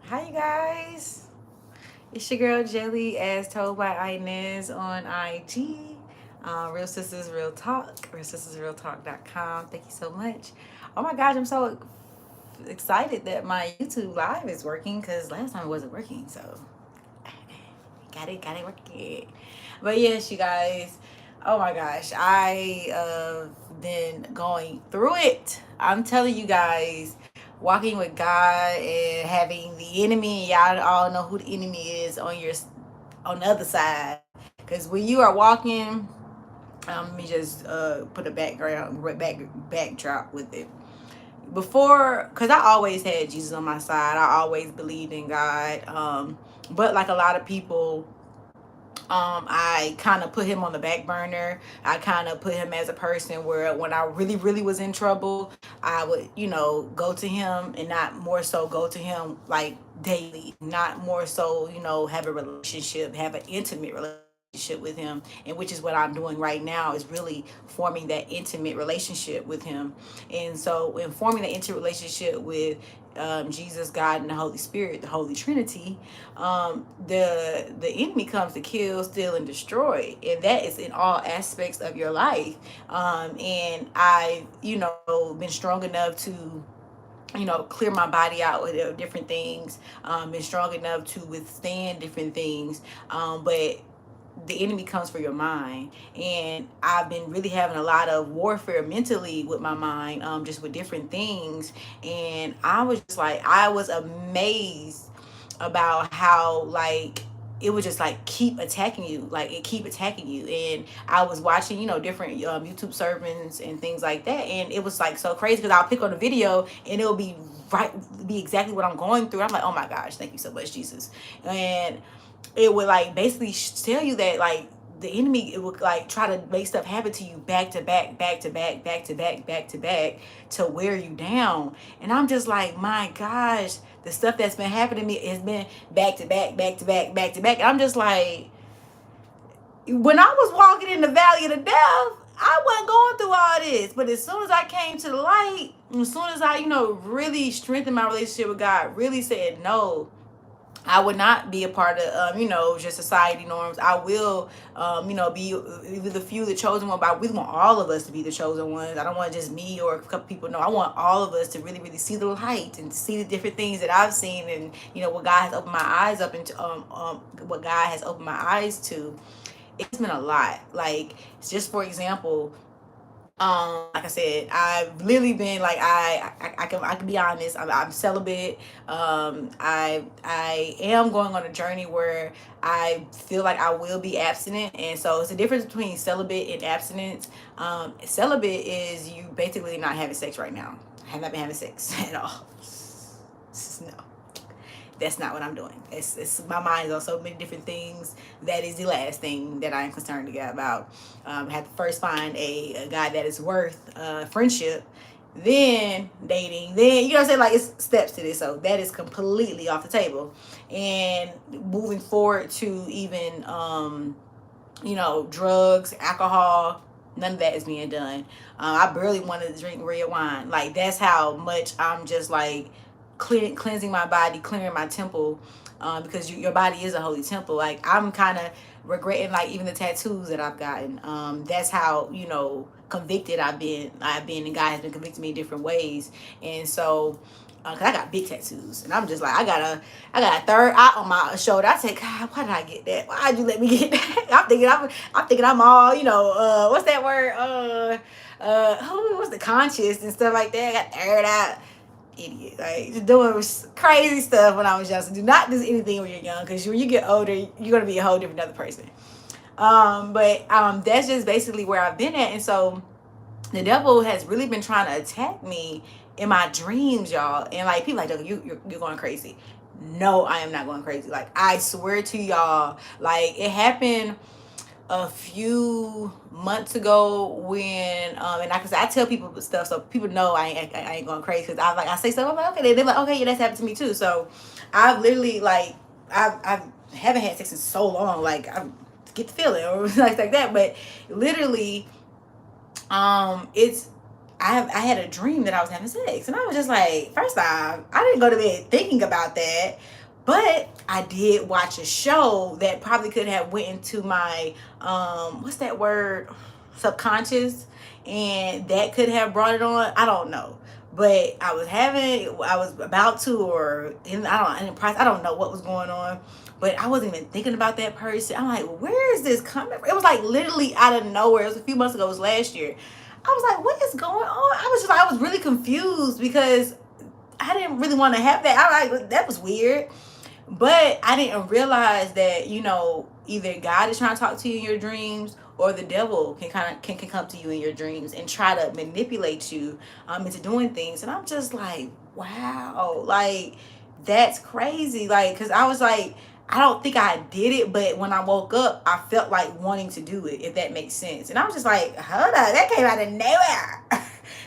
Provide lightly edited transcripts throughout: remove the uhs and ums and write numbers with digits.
Hi, you guys. It's your girl Jelly, as told by Inez on IG. Real Sisters Real Talk, realsistersrealtalk.com. Thank you so much. Oh my gosh, I'm so excited that my YouTube live is working because last time it wasn't working. So, got it working. But yes, you guys. Oh my gosh, I been going through it. I'm telling you guys, walking with God and having the enemy. Y'all all know who the enemy is on the other side. Because when you are walking, let me just put a backdrop with it. Before, because I always had Jesus on my side. I always believed in God. But like a lot of people, I kind of put him on the back burner. I kind of put him as a person where when I really, really was in trouble, I would, go to him and not more so go to him like daily, not more so, have a relationship, have an intimate relationship with him, and which is what I'm doing right now is really forming that intimate relationship with him. And so in forming that intimate relationship with Jesus, God, and the Holy Spirit, the Holy Trinity, the enemy comes to kill, steal, and destroy, and that is in all aspects of your life. And I, been strong enough to clear my body out with different things, been strong enough to withstand different things, but the enemy comes for your mind, and I've been really having a lot of warfare mentally with my mind, just with different things. And I was just like, I was amazed about how like it would just like keep attacking you, like it keep attacking you. And I was watching different YouTube sermons and things like that, and it was like so crazy because I'll pick on a video and it'll be exactly what I'm going through. I'm like, oh my gosh, thank you so much, Jesus. And it would like basically tell you that like the enemy, it would like try to make stuff happen to you back to back, back to back, back to back, back to back, to wear you down. And I'm just like, my gosh, the stuff that's been happening to me has been back to back, back to back, back to back. And I'm just like, when I was walking in the valley of the death, I wasn't going through all this. But as soon as I came to the light, as soon as I, really strengthened my relationship with God, really said no, I would not be a part of, just society norms. I will, be the few, the chosen one, but I really want all of us to be the chosen ones. I don't want just me or a couple people. No, I want all of us to really, really see the light and see the different things that I've seen, and, what God has opened my eyes up into, what God has opened my eyes to. It's been a lot. Like, just for example, like I said, I've literally been like I can be honest. I'm celibate. I am going on a journey where I feel like I will be abstinent, and so it's a difference between celibate and abstinence. Celibate is you basically not having sex right now. I have not been having sex at all. No, that's not what I'm doing. It's my mind is on so many different things. That is the last thing that I'm concerned about. I have to first find a guy that is worth friendship, then dating, then you know what I'm saying. Like it's steps to this, so that is completely off the table. And moving forward to even drugs, alcohol. None of that is being done. I barely want to drink red wine. Like that's how much I'm just like cleansing my body, clearing my temple, because your body is a holy temple. Like I'm kind of regretting like even the tattoos that I've gotten. That's how convicted I've been, and God has been convicting me in different ways. And so, cause I got big tattoos, and I'm just like I got a third eye on my shoulder. I said, God, why did I get that? Why did you let me get that? I'm thinking I'm all what's that word? What's the conscious and stuff like that. I got third eye. Idiot, like just doing crazy stuff when I was young. So do not do anything when you're young, because when you get older, you're gonna be a whole different other person. But that's just basically where I've been at, and so the devil has really been trying to attack me in my dreams, y'all. And like people like, you're going crazy. No, I am not going crazy. Like I swear to y'all, like it happened a few months ago when and I tell people stuff so people know I ain't going crazy, because I say stuff. I'm like, okay, they're like, okay, yeah, that's happened to me too. So I've literally like I haven't had sex in so long, like I get the feeling or like that. But literally, it's I had a dream that I was having sex, and I was just like, first off, I didn't go to bed thinking about that, But I did watch a show that probably could have went into my what's that word, subconscious, and that could have brought it on. I don't know, but I was about to, or I don't know what was going on, but I wasn't even thinking about that person. I'm like, where is this coming from? It was like literally out of nowhere. It was a few months ago. It was last year. I was like, what is going on? I was really confused because I didn't really want to have that. I like, that was weird. But I didn't realize that, either God is trying to talk to you in your dreams, or the devil can come to you in your dreams and try to manipulate you into doing things. And I'm just like, wow, like that's crazy. Like, because I was like, I don't think I did it, but when I woke up, I felt like wanting to do it, if that makes sense. And I was just like, hold up, that came out of nowhere.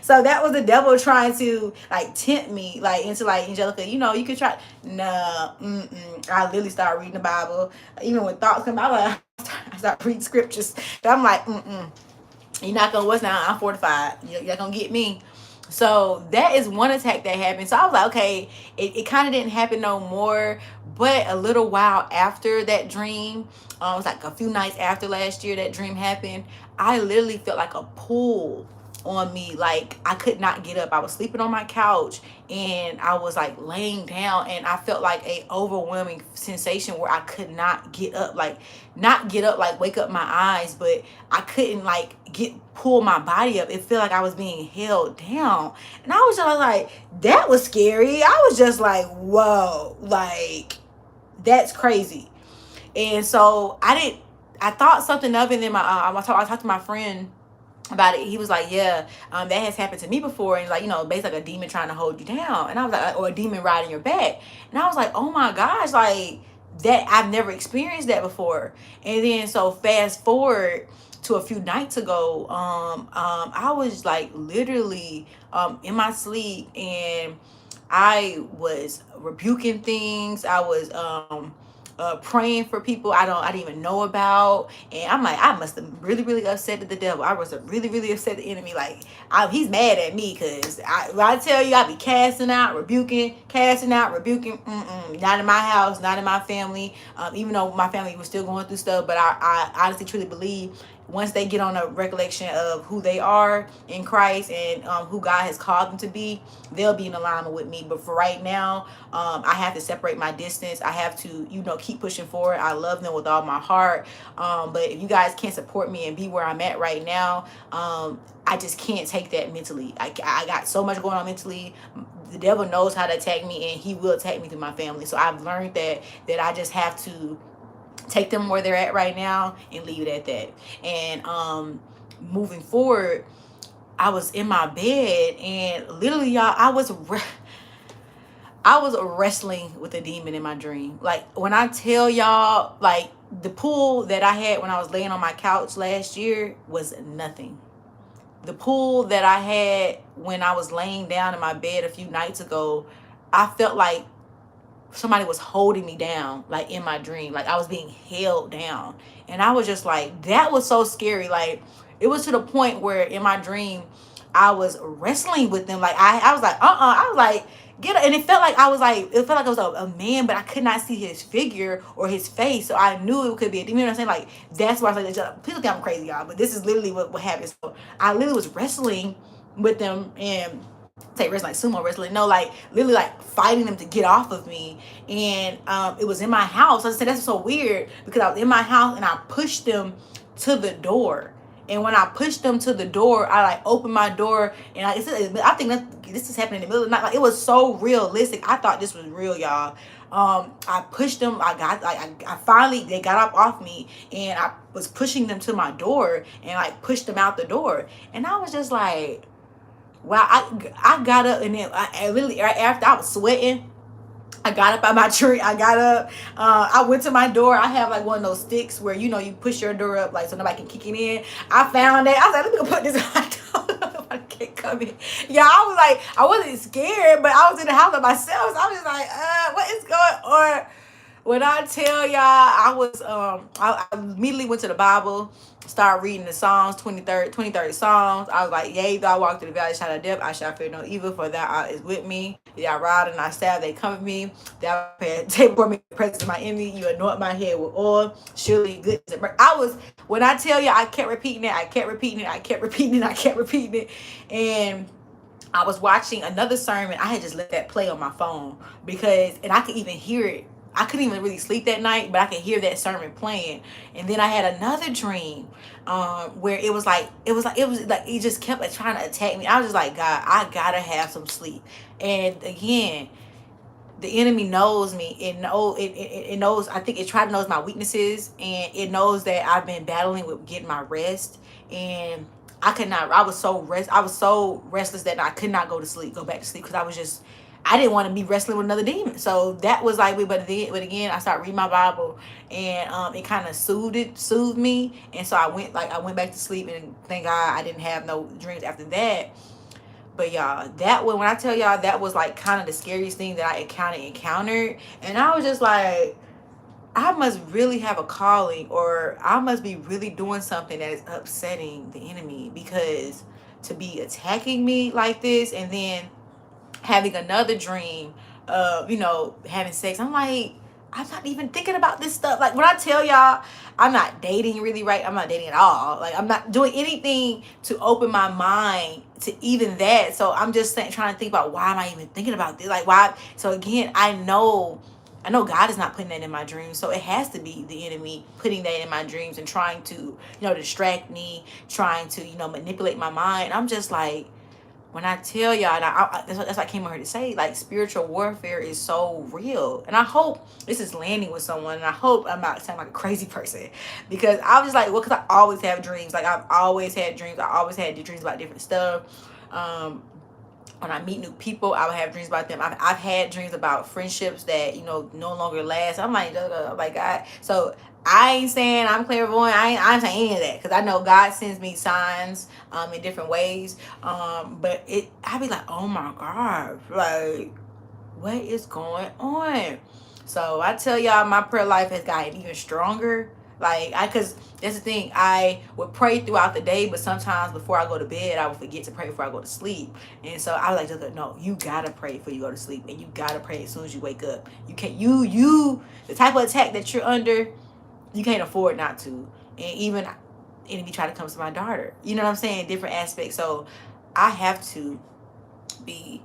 So that was the devil trying to like tempt me like into like, Angelica, you could try. No, I literally started reading the Bible. Even when thoughts come out, I start reading scriptures. But I'm like, you're not gonna what's now? I'm fortified. You're not gonna get me. So that is one attack that happened. So I was like, okay, it kind of didn't happen no more. But a little while after that dream, it was like a few nights after last year that dream happened, I literally felt like a pull on me. Like I could not get up. I was sleeping on my couch and I was like laying down, and I felt like a overwhelming sensation where I could not get up, like wake up my eyes, but I couldn't like pull my body up. It felt like I was being held down, and I was just like, that was scary. I was just like, whoa, like that's crazy. And so I thought something of it, and then I talked to my friend about it. He was like, yeah, that has happened to me before. And like, basically like a demon trying to hold you down. And I was like, or a demon riding your back. And I was like, oh my gosh, like that, I've never experienced that before. And then so fast forward to a few nights ago, I was like literally in my sleep, and I was rebuking things. I was praying for people I didn't even know about, and I'm like, I must have really really upset the devil. I was really really upset the enemy. Like he's mad at me because when I tell you, I be casting out, rebuking, not in my house, not in my family. Even though my family was still going through stuff, but I honestly truly believe once they get on a recollection of who they are in Christ and who God has called them to be, they'll be in alignment with me. But for right now, I have to separate my distance. I have to, keep pushing forward. I love them with all my heart. But if you guys can't support me and be where I'm at right now, I just can't take that mentally. I got so much going on mentally. The devil knows how to attack me, and he will attack me through my family. So I've learned that I just have to take them where they're at right now and leave it at that. And moving forward, I was in my bed, and literally, y'all, I was wrestling with a demon in my dream. Like when I tell y'all, like the pull that I had when I was laying on my couch last year was nothing. The pull that I had when I was laying down in my bed a few nights ago, I felt like somebody was holding me down, like in my dream, like I was being held down. And I was just like, that was so scary. Like it was to the point where in my dream I was wrestling with them. Like I was like, I was like, get it. And it felt like I was a man, but I could not see his figure or his face, so I knew it could be a demon. You know what I'm saying? Like that's why I was like, people think I'm crazy, y'all, but this is literally what happened. So I literally was wrestling with them, and take wrestling like sumo wrestling, no, like literally like fighting them to get off of me. And it was in my house. I said that's so weird because I was in my house and I pushed them to the door. And when I pushed them to the door, I like opened my door, and I think that this is happening in the middle of the night. Like it was so realistic. I thought this was real, y'all. I pushed them. I finally, they got up off me, and I was pushing them to my door and like pushed them out the door. And I was just like, wow. I got up, and then I literally right after I was sweating, I got up out my tree. I got up. I went to my door. I have like one of those sticks where you push your door up like so nobody can kick it in. I found that. I was like, let me go put this on my door. Nobody can't come in. Yeah, I was like, I wasn't scared, but I was in the house by myself. So I was like, what is going on? When I tell y'all, I immediately went to the Bible, started reading the Psalms, 23rd Psalms. I was like, yea, though I walk through the valley of the shadow of death, I shall fear no evil, for thou art is with me. Thou rod and thy staff, they comfort me. Thou prepare a table for me in the presence of my enemy. You anoint my head with oil. Surely goodness and mercy. When I tell you, I kept repeating it, I kept repeating it, I kept repeating it, I kept repeating it. And I was watching another sermon. I had just let that play on my phone and I could even hear it. I couldn't even really sleep that night, but I could hear that sermon playing. And then I had another dream, where it was like it just kept like, trying to attack me. I was just like, God, I gotta have some sleep. And again, the enemy knows me. It knows. I think it tries to knows my weaknesses, and it knows that I've been battling with getting my rest. And I could not. I was so restless that I could not go back to sleep, because I didn't want to be wrestling with another demon. So that was like, but again, I started reading my Bible, and it kind of soothed me. And so I went back to sleep, and thank God I didn't have no dreams after that. But y'all, when I tell y'all, that was like kind of the scariest thing that I encountered. And I was just like, I must really have a calling, or I must be really doing something that is upsetting the enemy, because to be attacking me like this, and then having another dream of, having sex. I'm like, I'm not even thinking about this stuff. Like, when I tell y'all, I'm not dating really, right? I'm not dating at all. Like, I'm not doing anything to open my mind to even that. So I'm just trying to think about, why am I even thinking about this? Like, why? So again, I know God is not putting that in my dreams. So it has to be the enemy putting that in my dreams and trying to, distract me, trying to, manipulate my mind. I'm just like, when I tell y'all, and that's what I came on here to say, like, spiritual warfare is so real. And I hope this is landing with someone, and I hope I'm not sounding like a crazy person, because I was just like, well, because I always have dreams. Like, I've always had dreams. I always had dreams about different stuff. When I meet new people, I would have dreams about them. I've had dreams about friendships that, no longer last. I'm like, God. So I ain't saying I'm clairvoyant. I ain't saying any of that, because I know God sends me signs in different ways. But I be like, oh my God, like, what is going on? So I tell y'all, my prayer life has gotten even stronger. Like, because that's the thing, I would pray throughout the day, but sometimes before I go to bed, I would forget to pray before I go to sleep. And so I was like, no, you gotta pray before you go to sleep, and you gotta pray as soon as you wake up. You can't, the type of attack that you're under, you can't afford not to. And even enemy try to come to my daughter, you know what I'm saying? Different aspects. So I have to be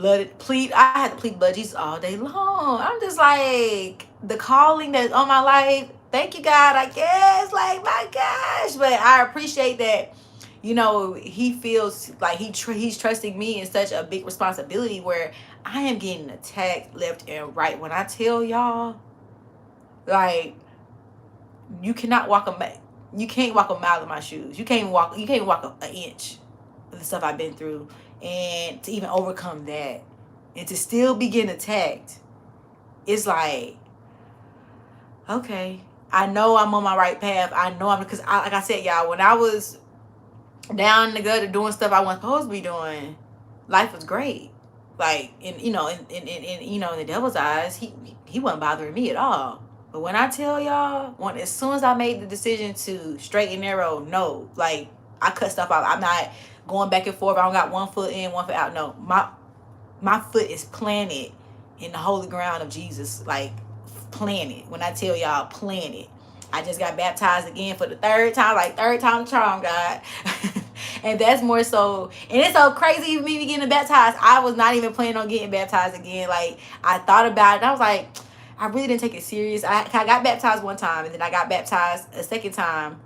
I had to plead blood Jesus all day long. I'm just like, the calling that's on my life, thank you, God, I guess. Like, my gosh. But I appreciate that, he feels like he's trusting me in such a big responsibility, where I am getting attacked left and right. When I tell y'all, like, you can't walk a mile in my shoes. You can't walk an inch of the stuff I've been through. And to even overcome that, and to still be getting attacked, it's like, okay, I know I'm on my right path. I know because like I said, y'all, when I was down in the gutter doing stuff I wasn't supposed to be doing, life was great. Like, in the devil's eyes, he wasn't bothering me at all. But when I tell y'all, as soon as I made the decision to straight and narrow, no, like, I cut stuff out. I'm not going back and forth. I don't got one foot in, one foot out. No, my foot is planted in the holy ground of Jesus. Like, planted. When I tell y'all, planted. I just got baptized again for the third time. Like, third time the charm, God. And that's more so. And it's so crazy of me getting baptized. I was not even planning on getting baptized again. Like, I thought about it, and I was like, I really didn't take it serious. I got baptized one time, and then I got baptized a second time.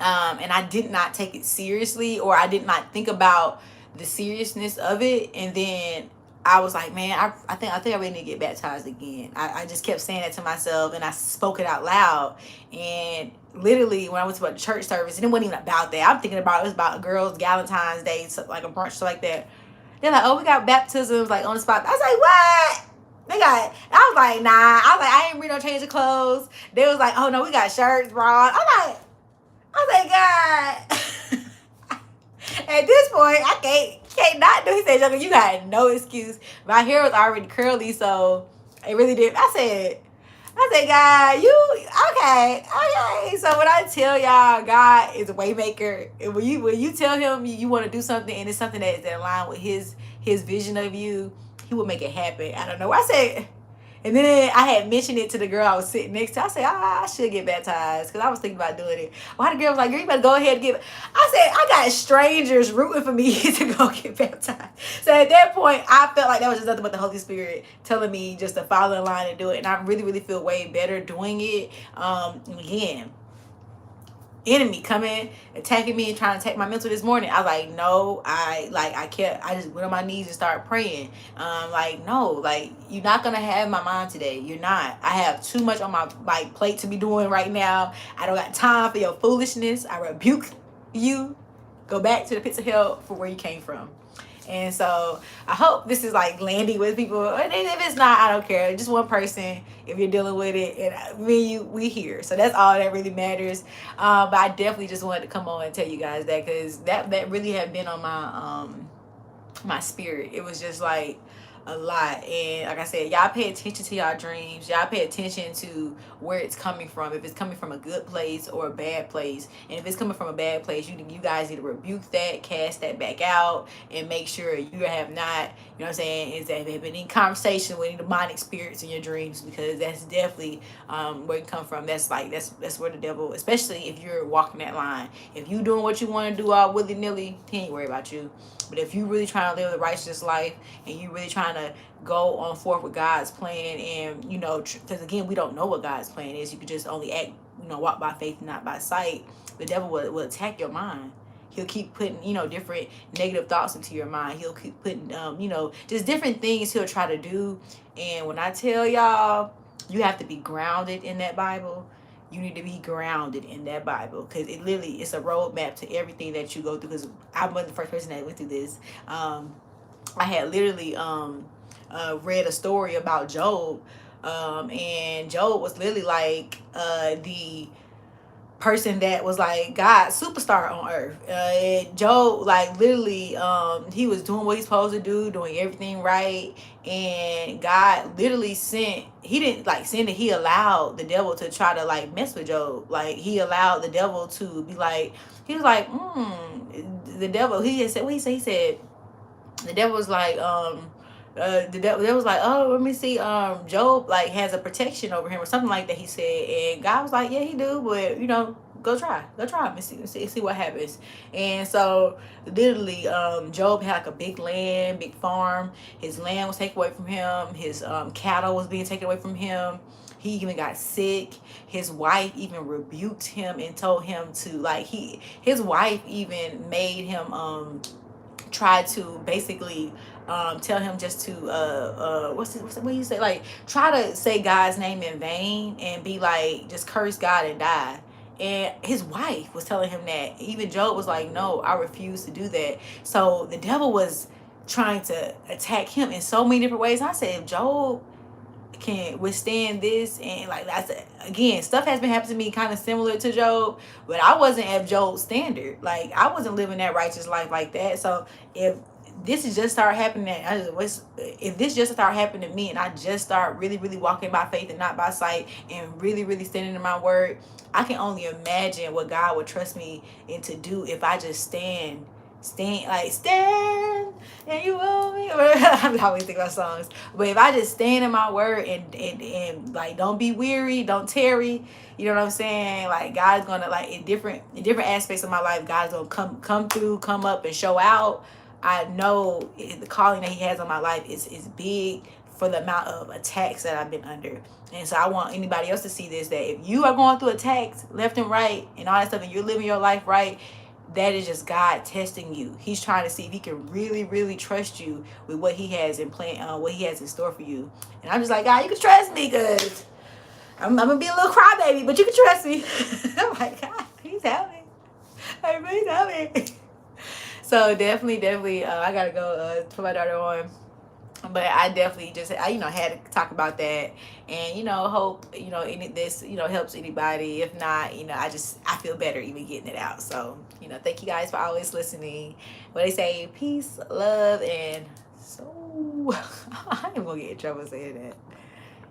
And I did not take it seriously, or I did not think about the seriousness of it. And then I was like, man, I think I really need to get baptized again. I just kept saying that to myself, and I spoke it out loud. And literally, when I went to a church service, and it wasn't even about that. I'm thinking about, it was about girls' Valentine's Day, so like a brunch, so like that. They're like, oh, we got baptisms like on the spot. I was like, what? I was like, nah. I was like, I ain't bring no change of clothes. They was like, oh no, we got shirts, bras. I was like, God. At this point, I can't not do. He said, Joker, you got no excuse. My hair was already curly, so It really did. I said, God, you okay. So when I tell y'all God is a way maker, and when you tell him you want to do something and it's something that is in line with his vision of you, he will make it happen. I don't know. I said, and then I had mentioned it to the girl I was sitting next to. I said, I should get baptized because I was thinking about doing it. Why the girl was like, girl, you better go ahead and get. I said, I got strangers rooting for me to go get baptized. So at that point, I felt like that was just nothing but the Holy Spirit telling me just to follow in line and do it. And I really, really feel way better doing it. Again, enemy coming, attacking me and trying to attack my mental this morning. I was like, no, I just went on my knees and started praying. No, you're not gonna have my mind today. You're not. I have too much on my plate to be doing right now. I don't got time for your foolishness. I rebuke you. Go back to the pits of hell for where you came from. And so I hope this is landing with people. And if it's not, I don't care. Just one person, if you're dealing with it, and me and you, we here. So that's all that really matters. But I definitely just wanted to come on and tell you guys that, because that really had been on my spirit. It was just a lot. And like I said, y'all pay attention to y'all dreams. Y'all pay attention to where it's coming from. If it's coming from a good place or a bad place. And if it's coming from a bad place, you guys need to rebuke that, cast that back out, and make sure you have not, you know what I'm saying, is that have been in conversation with any demonic spirits in your dreams, because that's definitely where it come from. That's where the devil, especially if you're walking that line. If you doing what you want to do all willy-nilly, he ain't worried about you. But if you really trying to live a righteous life and you really trying to go on forth with God's plan, and because again, we don't know what God's plan is. You could just only act, walk by faith, not by sight. The devil will attack your mind. He'll keep putting, different negative thoughts into your mind. He'll keep putting, just different things he'll try to do. And when I tell y'all, you have to be grounded in that Bible. You need to be grounded in that Bible, because it's a roadmap to everything that you go through. Because I wasn't the first person that went through this. I had literally read a story about Job, and Job was literally the person that was God's superstar on earth. Job, literally, he was doing what he's supposed to do, doing everything right, and God literally he didn't send it, he allowed the devil to try to mess with Job. He allowed the devil to be he was the devil, he had said what he said. He said the devil was the devil was oh, let me see, Job has a protection over him or something like that, he said. And God was yeah, he do, but go try and see what happens. And so literally, Job had a big land, big farm. His land was taken away from him. His cattle was being taken away from him. He even got sick. His wife even rebuked him and told him to his wife even made him try to basically tell him just to what you say, try to say God's name in vain and be just curse God and die. And his wife was telling him that. Even Job was no, I refuse to do that. So the devil was trying to attack him in so many different ways. I said, if Job can withstand this, and that's again, stuff has been happening to me kind of similar to Job, but I wasn't at Job's standard. I wasn't living that righteous life like that. So if this is just start happening, if this just start happening to me, and I just start really, really walking by faith and not by sight, and really, really standing in my word, I can only imagine what God would trust me into do if I just stand and you will me. I always think about songs, but if I just stand in my word and don't be weary, don't tarry, you know what I'm saying? God's gonna in different aspects of my life, God's gonna come through, come up and show out. I know the calling that he has on my life is big for the amount of attacks that I've been under. And so I want anybody else to see this, that if you are going through attacks left and right and all that stuff, and you're living your life right, that is just God testing you. He's trying to see if he can really, really trust you with what he has in plan, what he has in store for you. And I'm just God, you can trust me, because I'm gonna be a little crybaby, but you can trust me. I'm God, please help me. Hey, please help me. So definitely, I gotta go put my daughter on. But I definitely just, had to talk about that, and, hope, this, helps anybody. If not, I feel better even getting it out. So, thank you guys for always listening. What they say, peace, love, and so, I am going to get in trouble saying that.